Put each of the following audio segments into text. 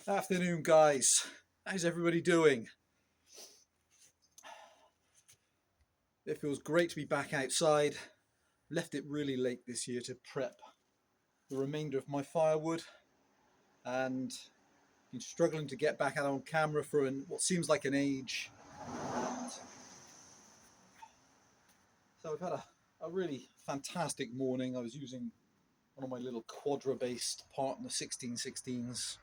Afternoon, guys. How's everybody doing? It feels great to be back outside. Left it really late this year to prep the remainder of my firewood and been struggling to get back out on camera for what seems like an age. And so I've had a really fantastic morning. I was using one of my little Quadra-based partner 1616s,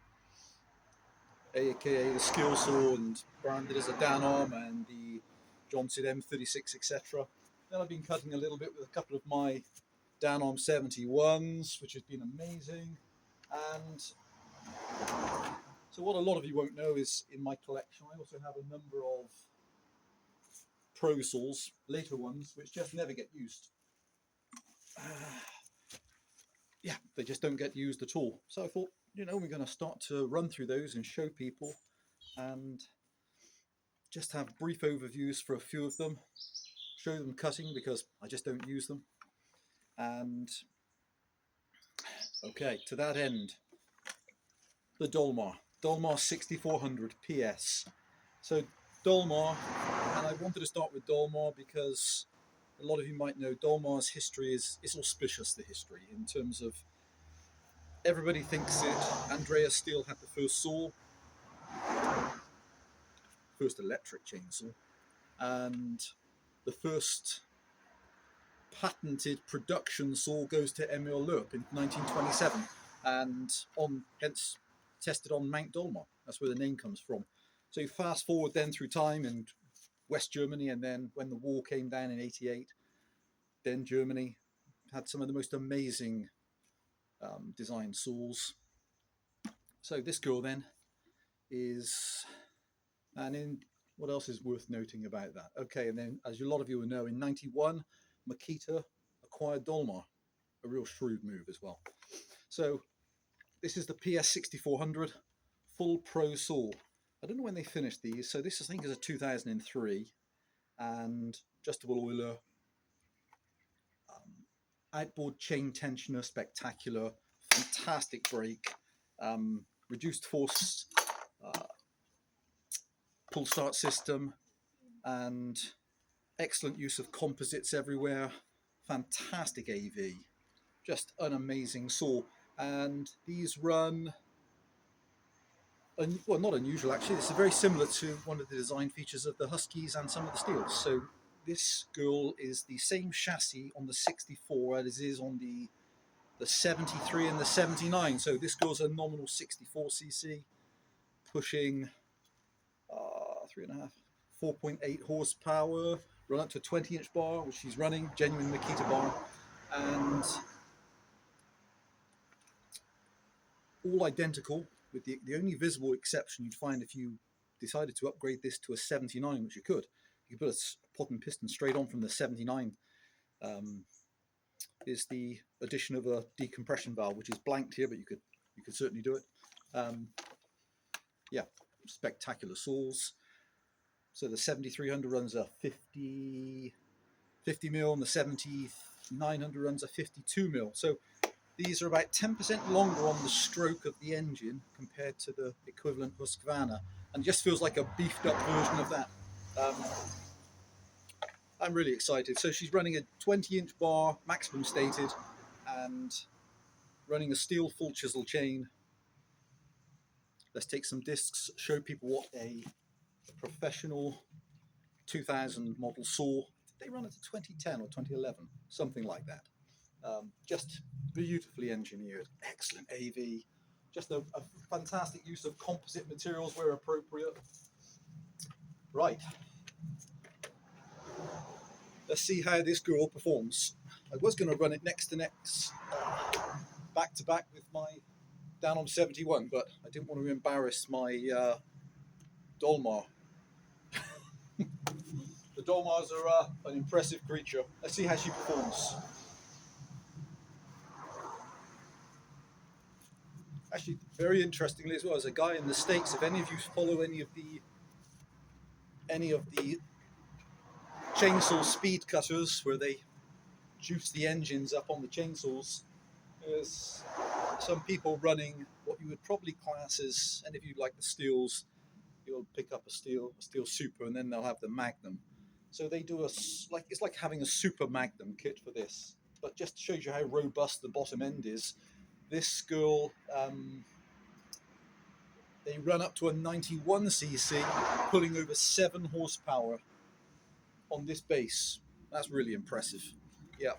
aka the skill saw and branded as a Dan arm and the Johnson M36, etc. Then I've been cutting a little bit with a couple of my Dolmar 71s, which has been amazing. And so what a lot of you won't know is in my collection I also have a number of pro saws, later ones, which just never get used. Yeah, they just don't get used at all. So I thought, we're going to start to run through those and show people and just have brief overviews for a few of them, show them cutting because I just don't use them. And okay, to that end, the Dolmar 6400 PS. So Dolmar, and I wanted to start with Dolmar because a lot of you might know Dolmar's history is auspicious, the history, in terms of everybody thinks that Andreas Steele had the first saw, first electric chainsaw, and the first patented production saw goes to Emil Loeb in 1927 and hence tested on Mount Dolmar. That's where the name comes from. So you fast forward then through time and West Germany, and then when the wall came down in '88, then Germany had some of the most amazing design saws. So this girl then is, and in what else is worth noting about that? Okay, and then as a lot of you will know, in '91, Makita acquired Dolmar, a real shrewd move as well. So this is the PS 6400 full pro saw. I don't know when they finished these, so this I think is a 2003, and adjustable oiler, outboard chain tensioner, spectacular, fantastic brake, reduced force pull start system, and excellent use of composites everywhere, fantastic AV, just an amazing saw. And these run, well, not unusual actually, this is very similar to one of the design features of the Huskies and some of the Steels. So this girl is the same chassis on the 64 as it is on the 73 and the 79. So this girl's a nominal 64cc, pushing 3.5, 4.8 horsepower, run up to a 20-inch bar, which she's running, genuine Makita bar, and all identical, with the only visible exception you'd find if you decided to upgrade this to a 79, which you could put a pot and piston straight on from the 79, is the addition of a decompression valve, which is blanked here, but you could certainly do it. Yeah, spectacular saws. So the 7300 runs a 50 mil, and the 7900 runs a 52 mil. So these are about 10% longer on the stroke of the engine compared to the equivalent Husqvarna, and it just feels like a beefed up version of that. I'm really excited. So she's running a 20-inch bar, maximum stated, and running a steel full chisel chain. Let's take some discs, show people what a professional 2000 model saw. Did they run it to 2010 or 2011? Something like that. Just beautifully engineered, excellent AV, just a fantastic use of composite materials where appropriate. Right, let's see how this girl performs. I was going to run it next to back to back with my Dolmar 71, but I didn't want to embarrass my Dolmar. The Dolmars are an impressive creature. Let's see how she performs. Actually, very interestingly as well, as a guy in the States, if any of you follow any of the chainsaw speed cutters where they juice the engines up on the chainsaws, there's some people running what you would probably class as, and if you like the steels, you'll pick up a steel super, and then they'll have the Magnum. So they do like it's like having a super Magnum kit for this, but just shows you how robust the bottom end is. This girl, they run up to a 91cc, pulling over 7 horsepower on this base. That's really impressive. Yeah.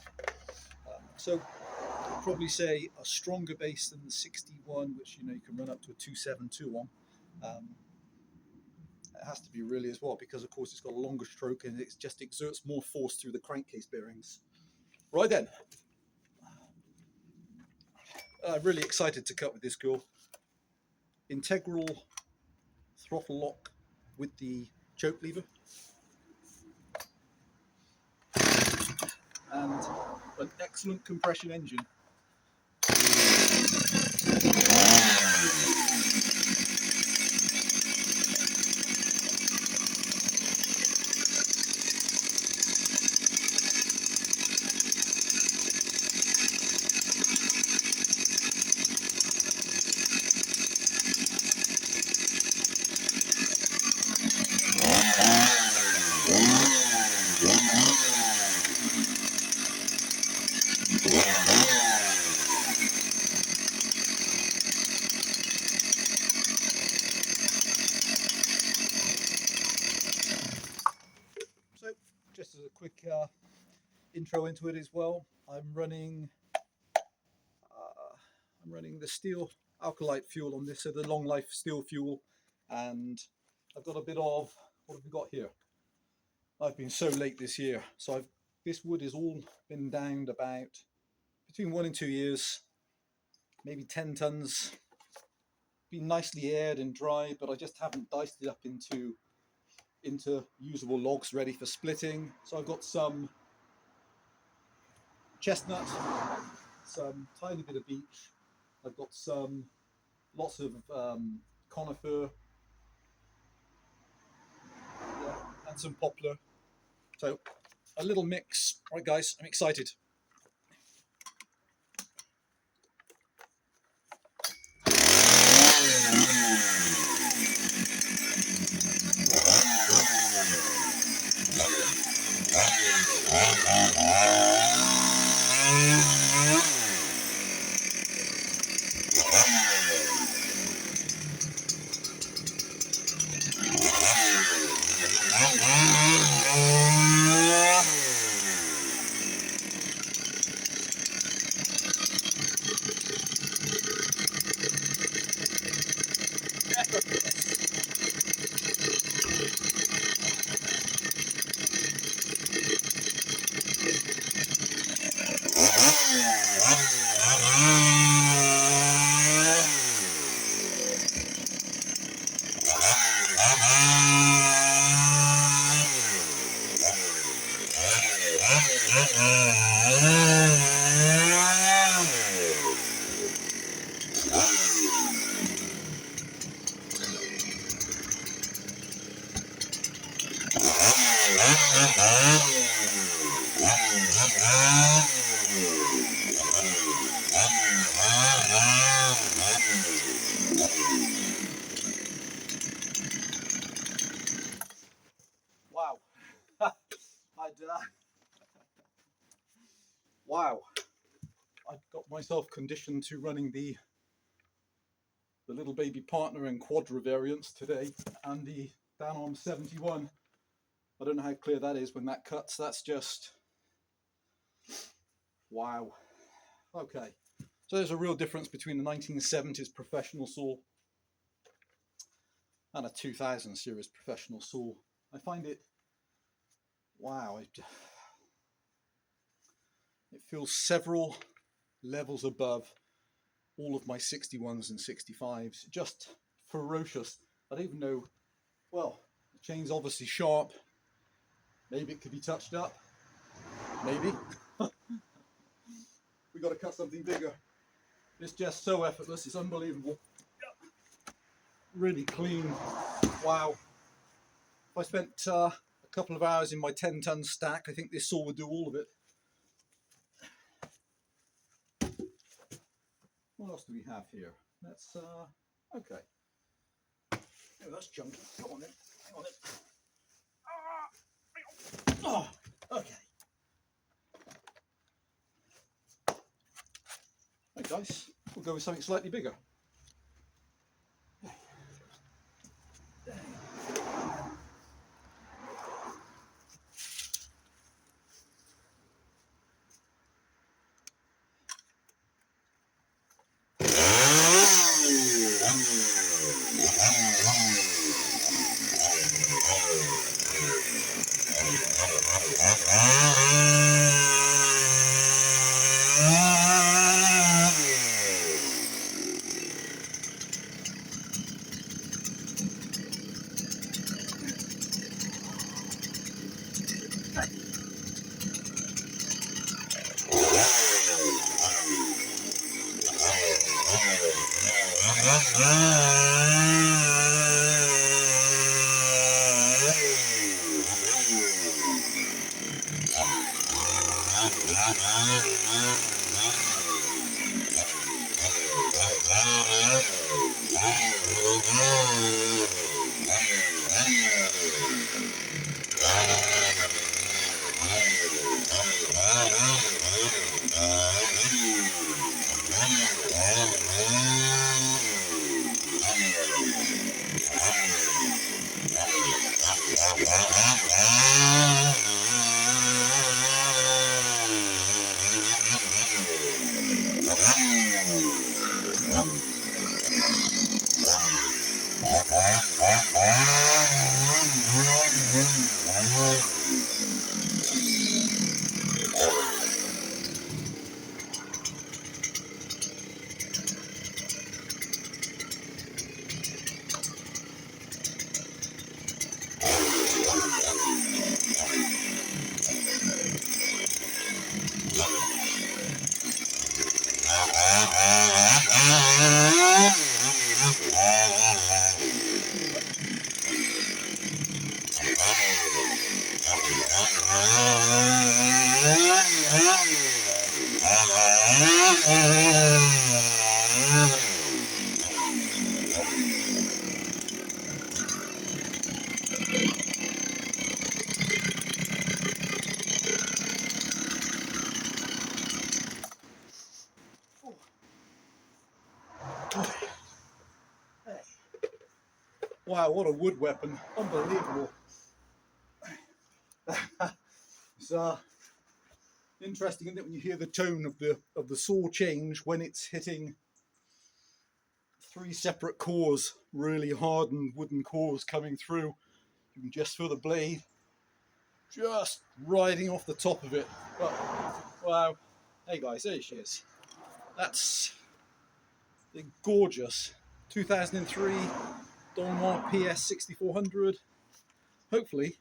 So I'd probably say a stronger base than the 61, which you can run up to a 272 on. It has to be really as well, because of course it's got a longer stroke and it just exerts more force through the crankcase bearings. Right then, really excited to cut with this girl. Integral throttle lock with the choke lever, and an excellent compression engine. So, just as a quick intro into it as well, I'm running the steel alkalite fuel on this, so the long life steel fuel, and I've got a bit of, what have we got here? I've been so late this year, so this wood has all been downed about between 1 and 2 years, maybe 10 tons. Been nicely aired and dry, but I just haven't diced it up into usable logs ready for splitting. So I've got some chestnut, some tiny bit of beech, I've got lots of conifer, yeah, and some poplar. So a little mix. All right, guys, I'm excited. Wow. Wow. I got myself conditioned to running the little baby partner and quadra variants today, and the Dolmar 71. I don't know how clear that is when that cuts. That's just wow. Okay, so there's a real difference between the 1970s professional saw and a 2000 series professional saw. I find it, wow, it feels several levels above all of my 61s and 65s. Just ferocious. I don't even know, well, the chain's obviously sharp. Maybe it could be touched up. Maybe. We got to cut something bigger. It's just so effortless. It's unbelievable. Really clean. Wow. If I spent a couple of hours in my 10-ton stack, I think this saw would do all of it. What else do we have here? Let's okay. Oh, that's junky. Come on then. Hang on then. Oh, okay. Hey guys, we'll go with something slightly bigger. Wow, what a wood weapon. Unbelievable. It's interesting, isn't it, when you hear the tone of the saw change when it's hitting three separate cores, really hardened wooden cores coming through. You can just feel the blade just riding off the top of it. But, wow. Hey guys, there she is. That's the gorgeous 2003 Dolmar PS 6400. Hopefully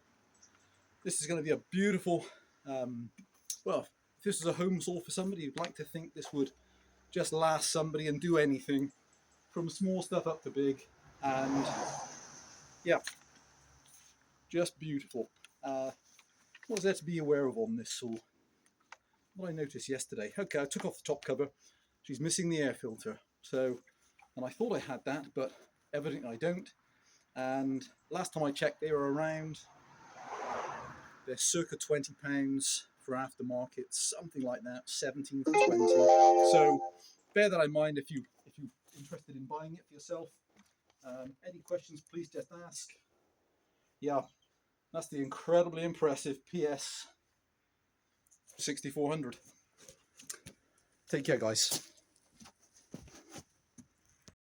this is going to be a beautiful, well, if this is a home saw for somebody, you'd like to think this would just last somebody and do anything from small stuff up to big. And yeah, just beautiful. What was there to be aware of on this saw? What I noticed yesterday. Okay, I took off the top cover. She's missing the air filter. So, and I thought I had that, but evidently I don't. And last time I checked, they were around, they're circa £20 for aftermarket, something like that, 17 to 20. So bear that in mind if you're interested in buying it for yourself. Any questions, please just ask. Yeah, that's the incredibly impressive PS 6400. Take care, guys.